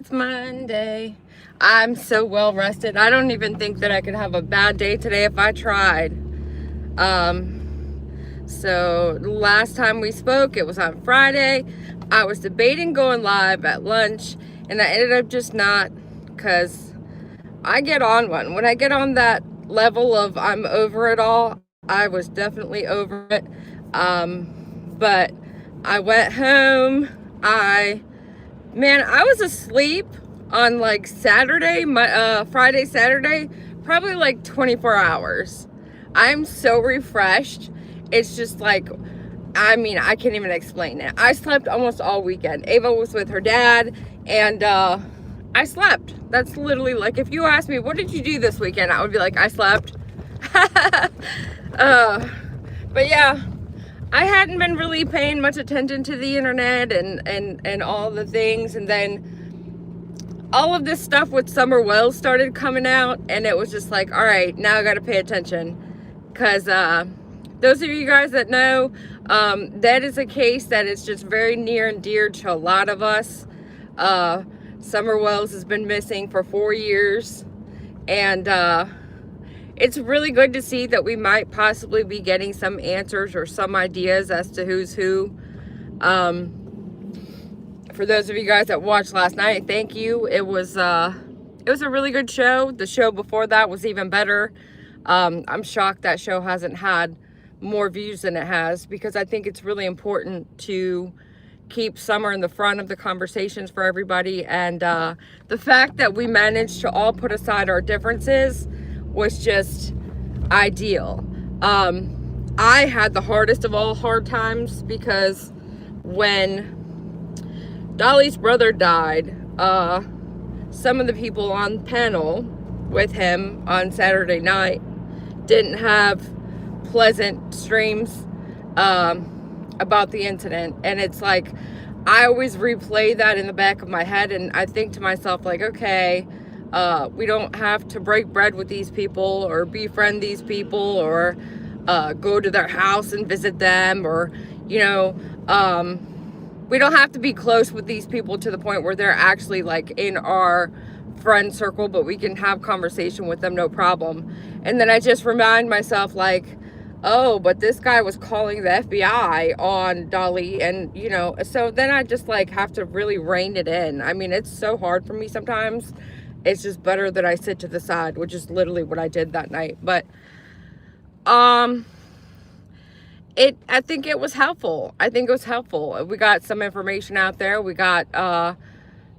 It's Monday. I'm so well rested. I don't even think that I could have a bad day today if I tried. So last time we spoke, it was on Friday. I was debating going live at lunch, and I ended up just not, because I get on one. When I get on that level of I'm over it all, I was definitely over it. But I went home. I was asleep on like Saturday, Friday, Saturday, probably like 24 hours. I'm so refreshed. It's just like, I can't even explain it. I slept almost all weekend. Ava was with her dad, and I slept. That's literally, like, if you ask me, what did you do this weekend? I would be like, I slept. But yeah, I hadn't been really paying much attention to the internet and all the things, and then all of this stuff with Summer Wells started coming out, and it was just like, all right, now I gotta pay attention, because those of you guys that know, that is a case that is just very near and dear to a lot of us. Summer Wells has been missing for 4 years, and it's really good to see that we might possibly be getting some answers or some ideas as to who's who. For those of you guys that watched last night, thank you. It was a really good show. The show before that was even better. I'm shocked that show hasn't had more views than it has, because I think it's really important to keep Summer in the front of the conversations for everybody. And the fact that we managed to all put aside our differences was just ideal. I had the hardest of all hard times, because when Dolly's brother died, some of the people on panel with him on Saturday night didn't have pleasant streams about the incident. And it's like, I always replay that in the back of my head, and I think to myself, like, okay, we don't have to break bread with these people or befriend these people or go to their house and visit them, or, we don't have to be close with these people to the point where they're actually like in our friend circle, but we can have conversation with them, no problem. And then I just remind myself, like, oh, but this guy was calling the FBI on Dolly, and so then I just like have to really rein it in. I mean, it's so hard for me sometimes. It's just better that I sit to the side, which is literally what I did that night. But I think it was helpful. We got some information out there. We got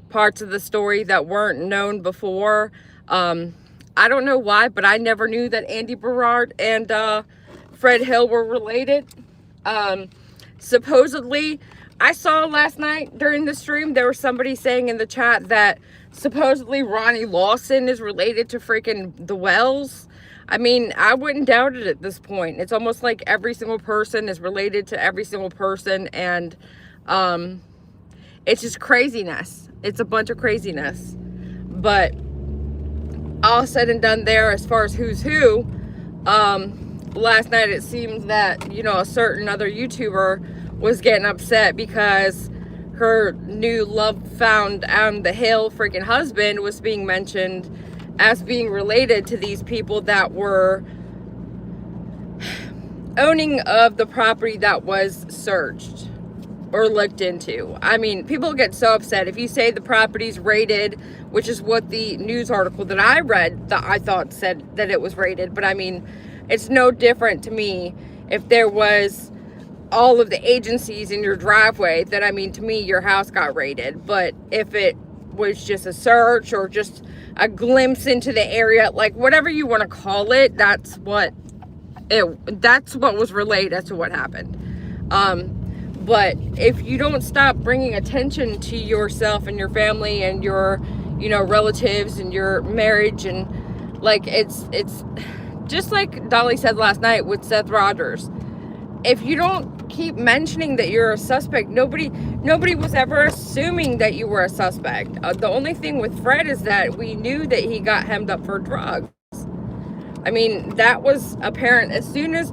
parts of the story that weren't known before. I don't know why, but I never knew that Andy Berard and Fred Hill were related. Supposedly, I saw last night during the stream, there was somebody saying in the chat that supposedly Ronnie Lawson is related to freaking the Wells. I mean, I wouldn't doubt it at this point. It's almost like every single person is related to every single person, and it's just craziness. It's a bunch of craziness. But all said and done there, as far as who's who, last night it seems that, a certain other YouTuber was getting upset because her new love found on the hill freaking husband was being mentioned as being related to these people that were owning of the property that was searched or looked into. I mean, people get so upset if you say the property's raided, which is what the news article that I read that I thought said that it was raided. But I mean, it's no different to me if there was all of the agencies in your driveway. That, I mean, to me, your house got raided. But if it was just a search or just a glimpse into the area, like whatever you want to call it, that's what was relayed as to what happened. But if you don't stop bringing attention to yourself and your family and your relatives and your marriage, and like it's just like Dolly said last night with Seth Rogers, if you don't keep mentioning that you're a suspect, nobody was ever assuming that you were a suspect. The only thing with Fred is that we knew that he got hemmed up for drugs. I mean, that was apparent as soon as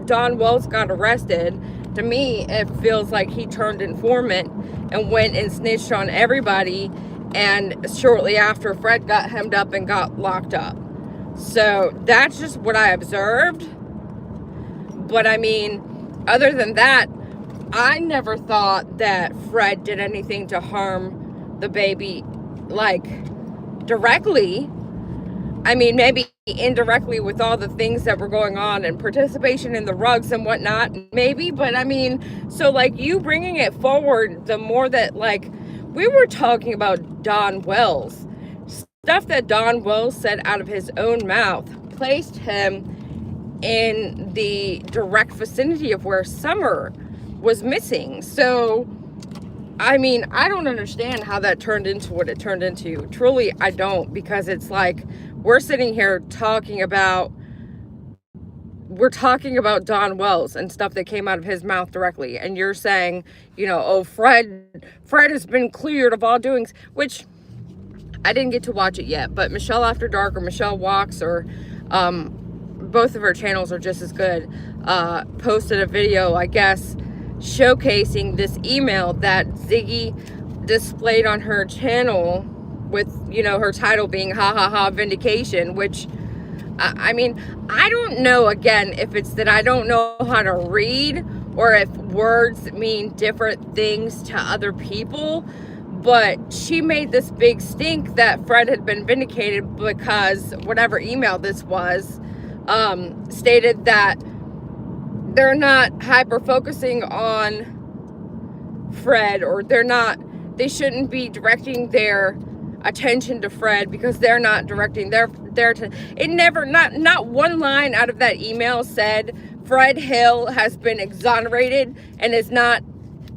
Don Wells got arrested. To me, it feels like he turned informant and went and snitched on everybody And shortly after, Fred got hemmed up and got locked up. So that's just what I observed. But I mean, other than that, I never thought that Fred did anything to harm the baby, like, directly. I mean, maybe indirectly with all the things that were going on and participation in the rugs and whatnot, maybe. But I mean, so like, you bringing it forward, the more that, like, we were talking about Don Wells. Stuff that Don Wells said out of his own mouth placed him in the direct vicinity of where Summer was missing. So, I mean, I don't understand how that turned into what it turned into. Truly, I don't, because it's like, we're sitting here talking about Don Wells and stuff that came out of his mouth directly, and you're saying, you know, oh, Fred has been cleared of all doings, which I didn't get to watch it yet, but Michelle After Dark or Michelle Walks, or both of her channels are just as good, posted a video, I guess, showcasing this email that Ziggy displayed on her channel with, you know, her title being ha ha ha vindication, which I mean, I don't know, again, if it's that I don't know how to read or if words mean different things to other people, but she made this big stink that Fred had been vindicated because whatever email this was, stated that they're not hyper focusing on Fred, or they shouldn't be directing their attention to Fred because they're not directing their it never, not one line out of that email said Fred Hill has been exonerated and is not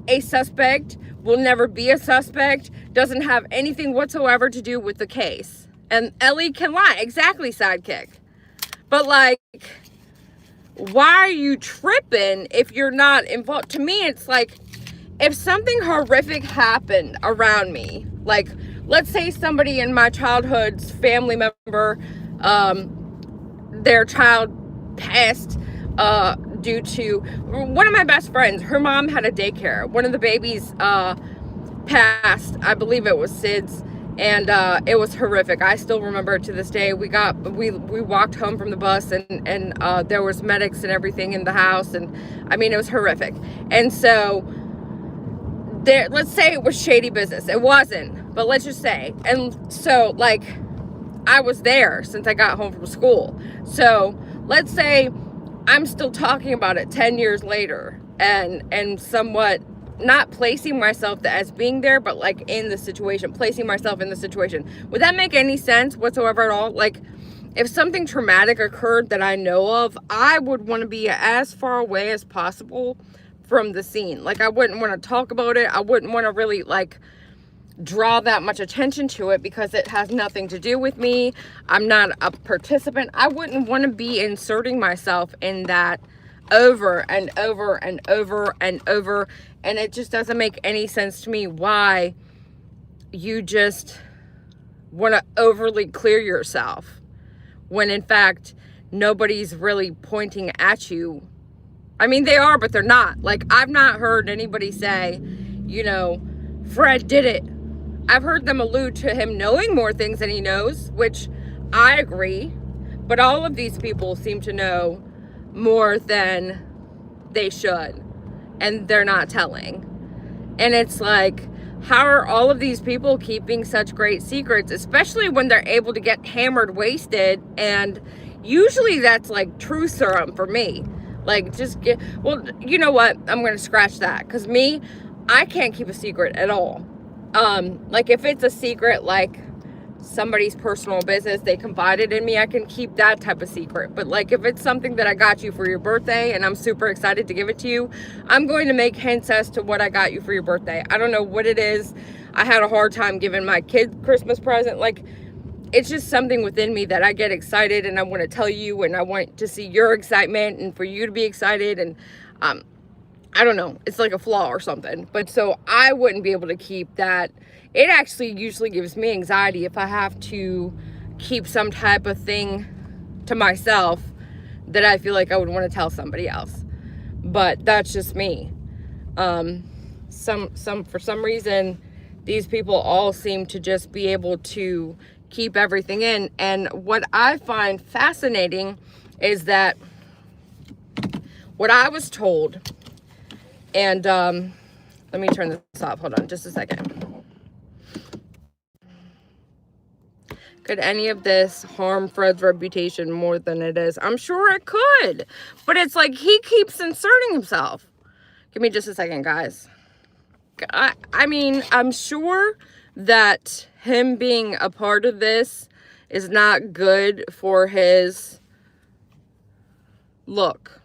a suspect, will never be a suspect, doesn't have anything whatsoever to do with the case. And Ellie can lie, exactly, sidekick. But like, why are you tripping if you're not involved? To me, it's like, if something horrific happened around me, like, let's say somebody in my childhood's family member, their child passed due to, one of my best friends, her mom had a daycare. One of the babies passed, I believe it was Sid's, and it was horrific. I still remember it to this day. We walked home from the bus, and there was medics and everything in the house, and I mean, it was horrific. And so there, let's say it was shady business. It wasn't, but let's just say. And so, like, I was there since I got home from school. So let's say I'm still talking about it 10 years later, and somewhat not placing myself as being there, but like in the situation, placing myself in the situation. Would that make any sense whatsoever at all? Like, if something traumatic occurred that I know of, I would want to be as far away as possible from the scene. Like, I wouldn't want to talk about it. I wouldn't want to really, like, draw that much attention to it because it has nothing to do with me. I'm not a participant. I wouldn't want to be inserting myself in that over and over and over and over. And it just doesn't make any sense to me why you just want to overly clear yourself when in fact nobody's really pointing at you. I mean, they are, but they're not. Like, I've not heard anybody say, you know, Fred did it. I've heard them allude to him knowing more things than he knows, which I agree. But all of these people seem to know more than they should, and they're not telling. And it's like, how are all of these people keeping such great secrets, especially when they're able to get hammered wasted? And usually that's like truth serum for me. Like, just get, well, you know what, I'm gonna scratch that, because me, I can't keep a secret at all. Like, if it's a secret, like somebody's personal business, they confided in me, I can keep that type of secret. But like, if it's something that I got you for your birthday and I'm super excited to give it to you, I'm going to make hints as to what I got you for your birthday. I don't know what it is. I had a hard time giving my kid Christmas present. Like, it's just something within me that I get excited and I want to tell you, and I want to see your excitement and for you to be excited. And I don't know, it's like a flaw or something. But so I wouldn't be able to keep that. It actually usually gives me anxiety if I have to keep some type of thing to myself that I feel like I would want to tell somebody else. But that's just me. For some reason, these people all seem to just be able to keep everything in. And what I find fascinating is that what I was told, and let me turn this off. Hold on just a second. Could any of this harm Fred's reputation more than it is? I'm sure it could. But it's like he keeps inserting himself. Give me just a second, guys. I mean, I'm sure that him being a part of this is not good for his look,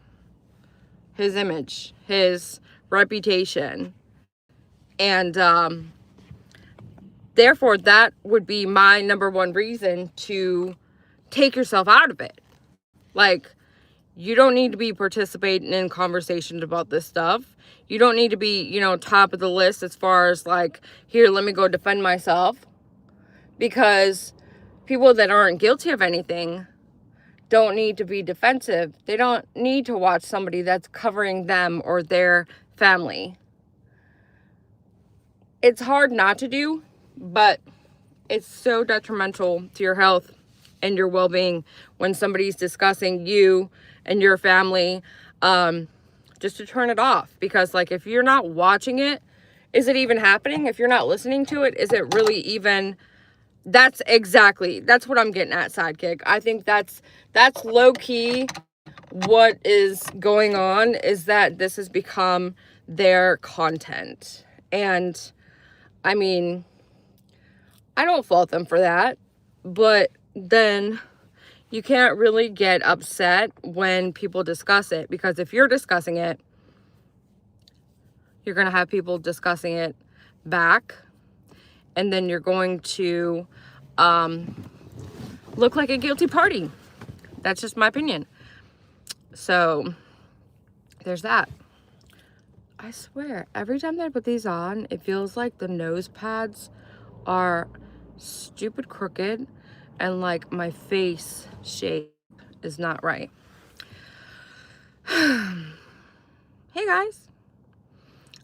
his image, his reputation. And therefore, that would be my number one reason to take yourself out of it. Like, you don't need to be participating in conversations about this stuff. You don't need to be, you know, top of the list as far as like, here, let me go defend myself. Because people that aren't guilty of anything don't need to be defensive. They don't need to watch somebody that's covering them or their family. It's hard not to do, but it's so detrimental to your health and your well-being when somebody's discussing you and your family, just to turn it off. Because like, if you're not watching it, is it even happening? If you're not listening to it, is it really even? That's what I'm getting at, Sidekick. I think that's low-key what is going on, is that this has become their content. And I mean, I don't fault them for that, but then you can't really get upset when people discuss it, because if you're discussing it, you're going to have people discussing it back, and then you're going to look like a guilty party. That's just my opinion. So there's that. I swear, every time that I put these on, it feels like the nose pads are stupid crooked, and like my face shape is not right. Hey guys,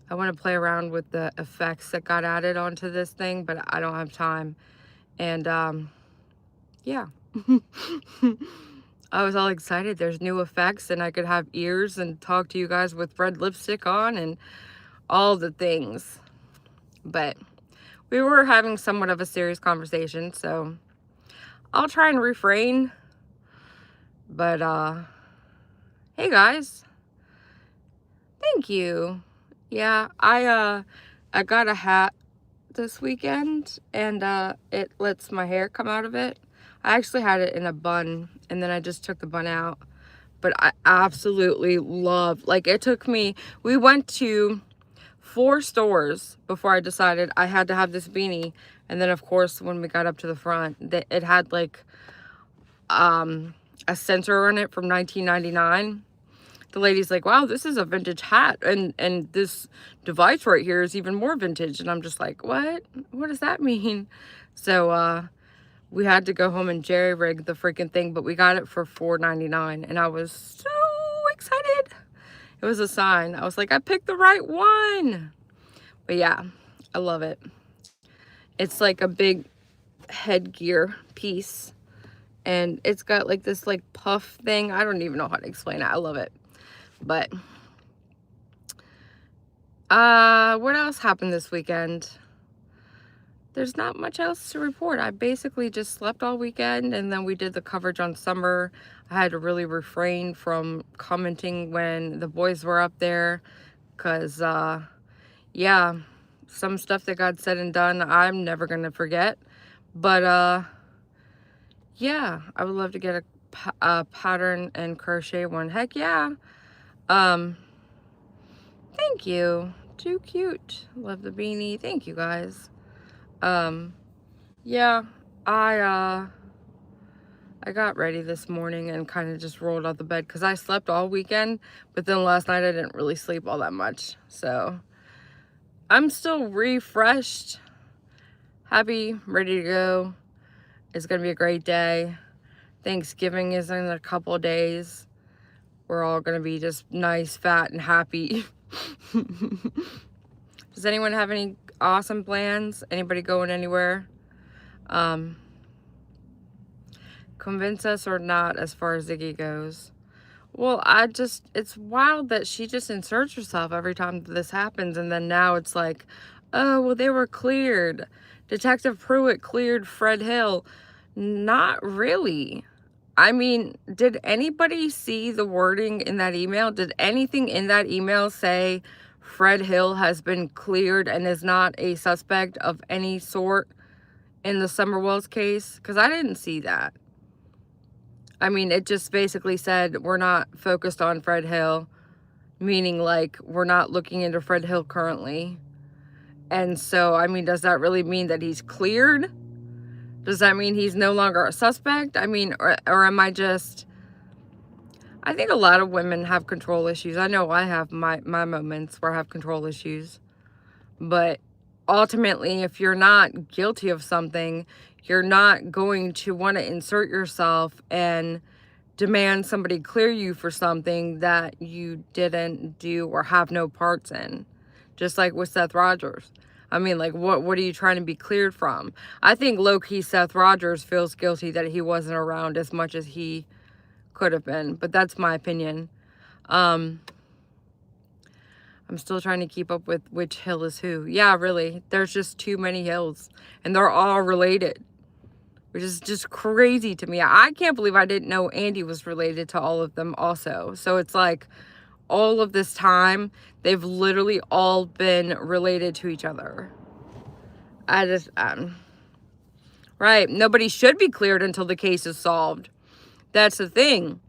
I want to play around with the effects that got added onto this thing, but I don't have time. And yeah. I was all excited. There's new effects, and I could have ears and talk to you guys with red lipstick on and all the things. But we were having somewhat of a serious conversation, so I'll try and refrain. But hey guys, thank you. Yeah, I got a hat this weekend, and it lets my hair come out of it. I actually had it in a bun, and then I just took the bun out. But I absolutely love, like, it took me, we went to 4 stores before I decided I had to have this beanie. And then of course, when we got up to the front, it had like a sensor on it from 1999. The lady's like, wow, this is a vintage hat, and this device right here is even more vintage. And I'm just like, what does that mean? So we had to go home and jerry rig the freaking thing, but we got it for $4.99, and I was so excited. It was a sign. I was like, I picked the right one. But yeah, I love it. It's like a big headgear piece, and it's got like this like puff thing. I don't even know how to explain it. I love it. But what else happened this weekend? There's not much else to report. I basically just slept all weekend, and then we did the coverage on Summer. I had to really refrain from commenting when the boys were up there, because yeah, some stuff that got said and done I'm never gonna forget. But yeah, I would love to get a pattern and crochet one. Heck yeah. Thank you. Too cute. Love the beanie. Thank you guys. Yeah, I got ready this morning and kind of just rolled out the bed because I slept all weekend, but then last night I didn't really sleep all that much. So I'm still refreshed, happy, ready to go. It's gonna be a great day. Thanksgiving is in a couple of days. We're all gonna be just nice, fat, and happy. Does anyone have any awesome plans. Anybody going anywhere? Convince us or not as far as Ziggy goes. Well, it's wild that she just inserts herself every time this happens. And then now it's like, oh, well, they were cleared. Detective Pruitt cleared Fred Hill. Not really. I mean, did anybody see the wording in that email? Did anything in that email say Fred Hill has been cleared and is not a suspect of any sort in the Summer Wells case? Because I didn't see that. I mean, it just basically said we're not focused on Fred Hill, meaning like we're not looking into Fred Hill currently. And so, I mean, does that really mean that he's cleared? Does that mean he's no longer a suspect? I mean, or am I just... I think a lot of women have control issues. I know I have my moments where I have control issues. But ultimately, if you're not guilty of something, you're not going to want to insert yourself and demand somebody clear you for something that you didn't do or have no parts in. Just like with Seth Rogers. I mean, like, what are you trying to be cleared from? I think low-key Seth Rogers feels guilty that he wasn't around as much as he could have been. But that's my opinion. I'm still trying to keep up with which hill is who. Yeah, really. There's just too many hills. And they're all related. Which is just crazy to me. I can't believe I didn't know Andy was related to all of them also. So it's like, all of this time, they've literally all been related to each other. I just, right. Nobody should be cleared until the case is solved. That's the thing.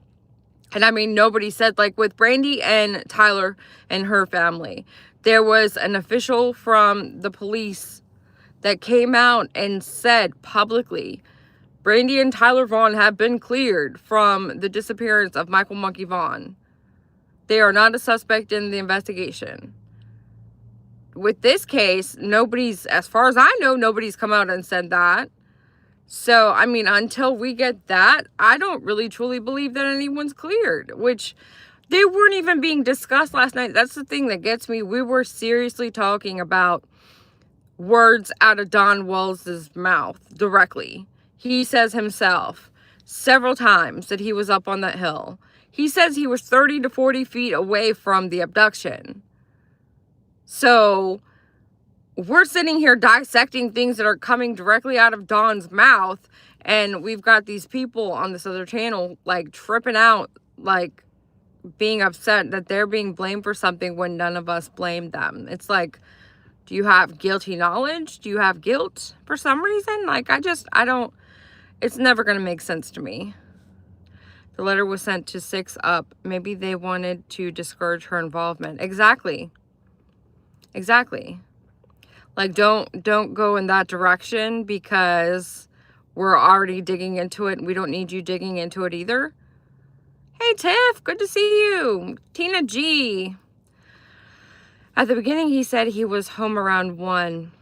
And I mean, nobody said, like with Brandy and Tyler and her family, there was an official from the police that came out and said publicly, Brandy and Tyler Vaughn have been cleared from the disappearance of Michael Monkey Vaughn. They are not a suspect in the investigation. With this case, as far as I know, nobody's come out and said that. So, I mean, until we get that, I don't really truly believe that anyone's cleared, which they weren't even being discussed last night. That's the thing that gets me. We were seriously talking about words out of Don Wells's mouth directly. He says himself several times that he was up on that hill. He says he was 30 to 40 feet away from the abduction. So we're sitting here dissecting things that are coming directly out of Don's mouth. And we've got these people on this other channel like tripping out, like being upset that they're being blamed for something when none of us blamed them. It's like, do you have guilty knowledge? Do you have guilt for some reason? Like, I don't, it's never going to make sense to me. The letter was sent to 6 Up. Maybe they wanted to discourage her involvement. Exactly. Exactly. Like, don't go in that direction because we're already digging into it and we don't need you digging into it either. Hey, Tiff, good to see you. Tina G. At the beginning, he said he was home around 1.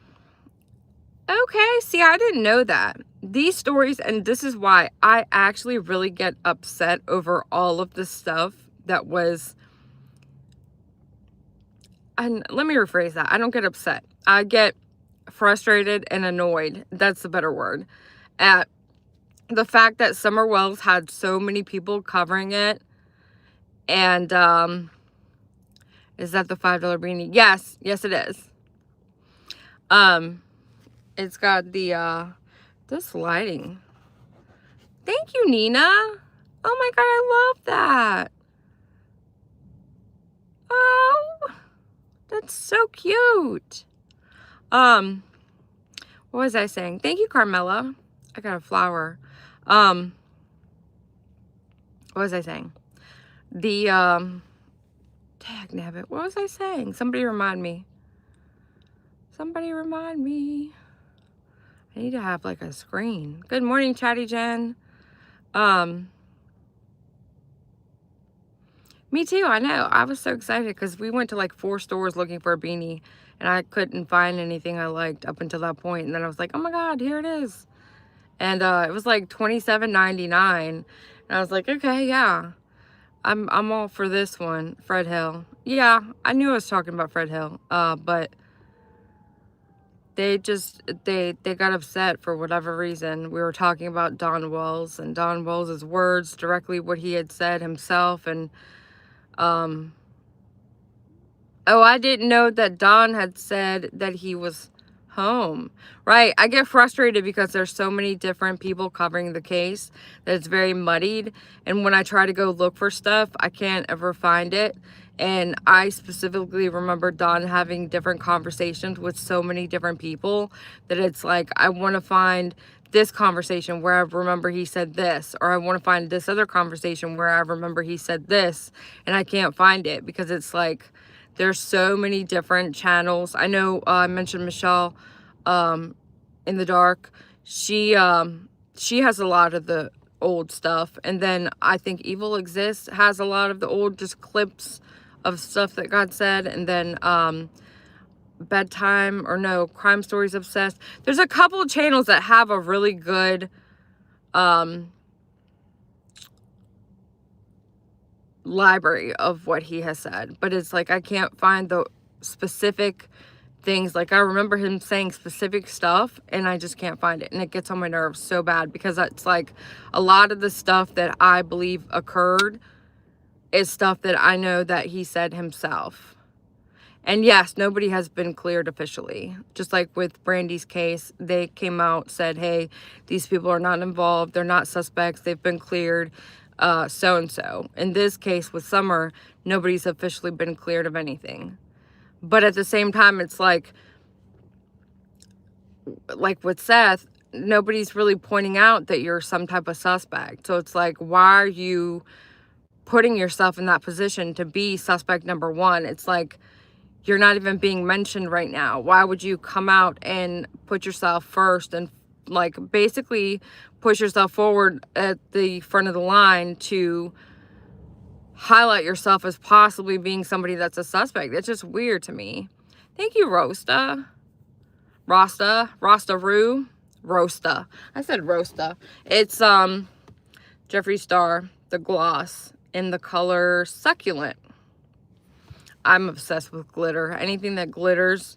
Okay, see, I didn't know that. These stories, and this is why I actually really get upset over all of the stuff that was... And let me rephrase that. I don't get upset. I get frustrated and annoyed. That's the better word. At the fact that Summer Wells had so many people covering it. And, is that the $5 beanie? Yes. Yes, it is. It's got the, this lighting. Thank you, Nina. Oh my God, I love that. Oh, that's so cute. What was I saying? Thank you, Carmela. I got a flower. What was I saying? The, tag nabbit. What was I saying? Somebody remind me. Somebody remind me. I need to have like a screen. Good morning, Chatty Jen. Me too, I know. I was so excited because we went to like 4 stores looking for a beanie and I couldn't find anything I liked up until that point. And then I was like, oh my God, here it is. And it was like $27.99. And I was like, okay, yeah. I'm all for this one, Fred Hill. Yeah, I knew I was talking about Fred Hill. But they got upset for whatever reason. We were talking about Don Wells and Don Wells' words, directly what he had said himself. And oh, I didn't know that Don had said that he was home. Right. I get frustrated because there's so many different people covering the case that it's very muddied. And when I try to go look for stuff, I can't ever find it. And I specifically remember Don having different conversations with so many different people that it's like, I want to find this conversation where I remember he said this, or I want to find this other conversation where I remember he said this, and I can't find it because it's like, there's so many different channels. I know I mentioned Michelle in the dark. She has a lot of the old stuff. And then I think Evil Exists has a lot of the old just clips of stuff that God said. And then Crime Stories Obsessed. There's a couple of channels that have a really good library of what he has said, but it's like I can't find the specific things. Like I remember him saying specific stuff and I just can't find it, and it gets on my nerves so bad because it's like a lot of the stuff that I believe occurred is stuff that I know that he said himself. And yes, nobody has been cleared officially. Just like with Brandy's case, they came out, said, hey, these people are not involved. They're not suspects. They've been cleared, so-and-so. In this case with Summer, nobody's officially been cleared of anything. But at the same time, it's like with Seth, nobody's really pointing out that you're some type of suspect. So it's like, why are you putting yourself in that position to be suspect number one? It's like, you're not even being mentioned right now. Why would you come out and put yourself first and like basically push yourself forward at the front of the line to highlight yourself as possibly being somebody that's a suspect? It's just weird to me. Thank you, Rosta. I said Rosta. It's Jeffree Star, the gloss in the color Succulent. I'm obsessed with glitter. Anything that glitters,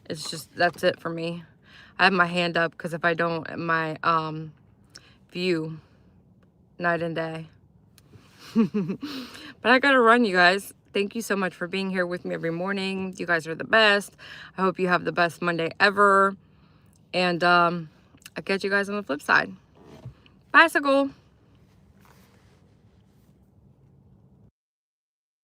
it's just, that's it for me. I have my hand up because if I don't, my view night and day. But I gotta run, you guys. Thank you so much for being here with me every morning. You guys are the best. I hope you have the best Monday ever. And I'll catch you guys on the flip side. Bicycle.